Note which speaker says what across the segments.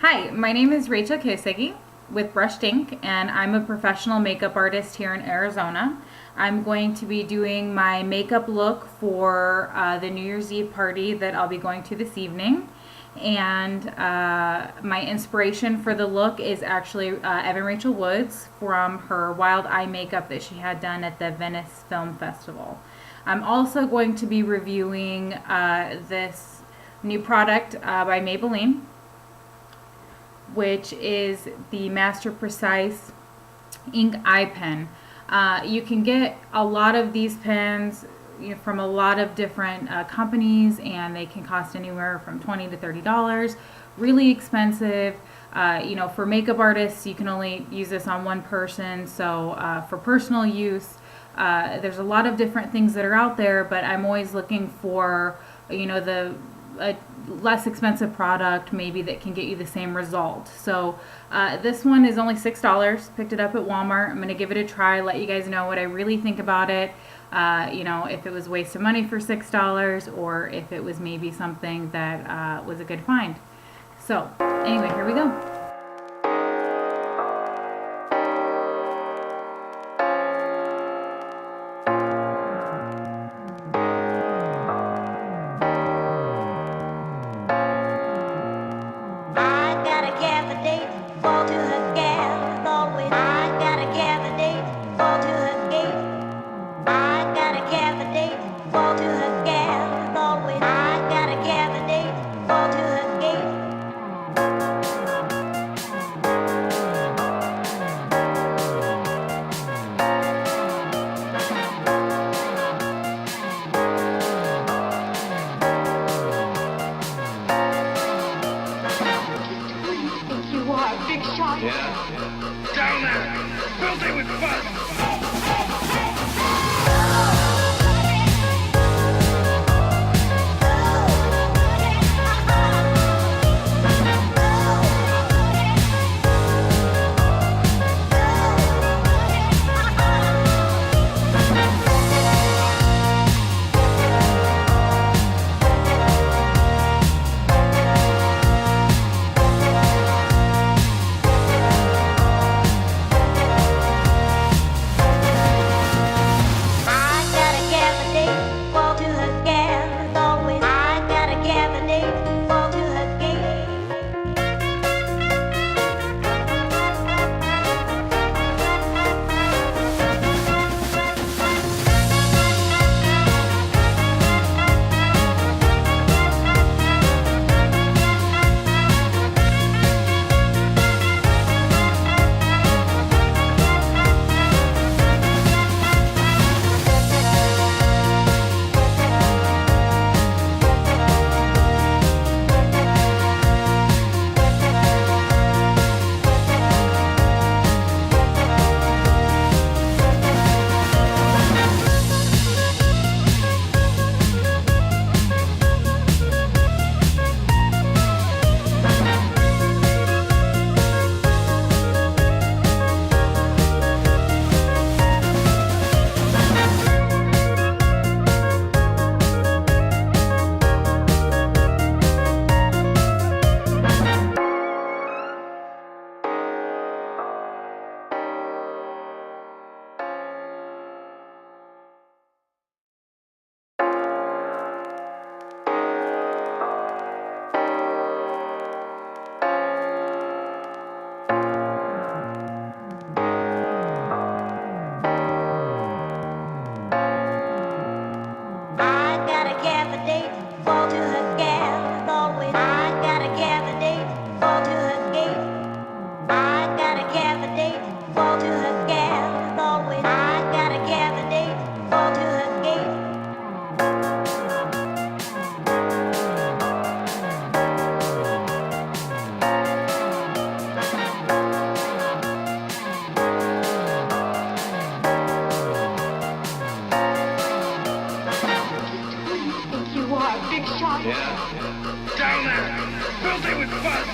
Speaker 1: Hi, my name is Rachel Kosegi with Brushed Ink, and I'm a professional makeup artist here in Arizona. I'm going to be doing my makeup look for the New Year's Eve party that I'll be going to this evening. And my inspiration for the look is actually Evan Rachel Woods from her Wild Eye makeup that she had done at the Venice Film Festival. I'm also going to be reviewing this new product by Maybelline, which is the Master Precise ink eye pen. You can get a lot of these pens from a lot of different companies, and they can cost anywhere from $20 to $30. Really expensive. For makeup artists, you can only use this on one person. So for personal use, there's a lot of different things that are out there, but I'm always looking for the less expensive product maybe that can get you the same result. So this one is only $6. Picked it up at Walmart. I'm going to give it a try, let you guys know what I really think about it. If it was a waste of money for $6 or if it was maybe something that was a good find. So anyway, here we go.
Speaker 2: Big shot. Yeah. Down there. Filthy with fun. Yeah. Down there. Filthy with fun.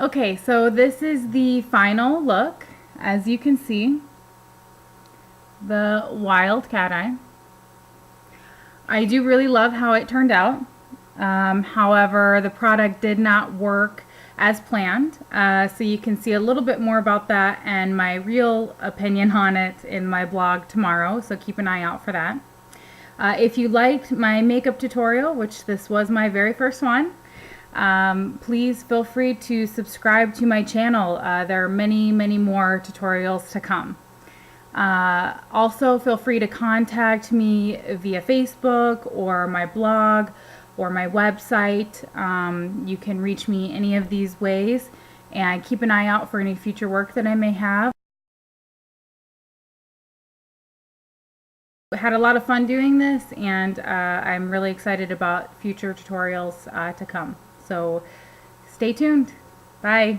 Speaker 1: Okay, so this is the final look. As you can see, the wild cat eye. I do really love how it turned out. However, the product did not work as planned. So you can see a little bit more about that and my real opinion on it in my blog tomorrow. So keep an eye out for that. If you liked my makeup tutorial, which this was my very first one, please feel free to subscribe to my channel. There are many, many more tutorials to come. Also, feel free to contact me via Facebook or my blog or my website. You can reach me any of these ways, and keep an eye out for any future work that I may have. I had a lot of fun doing this, and I'm really excited about future tutorials to come. So stay tuned. Bye.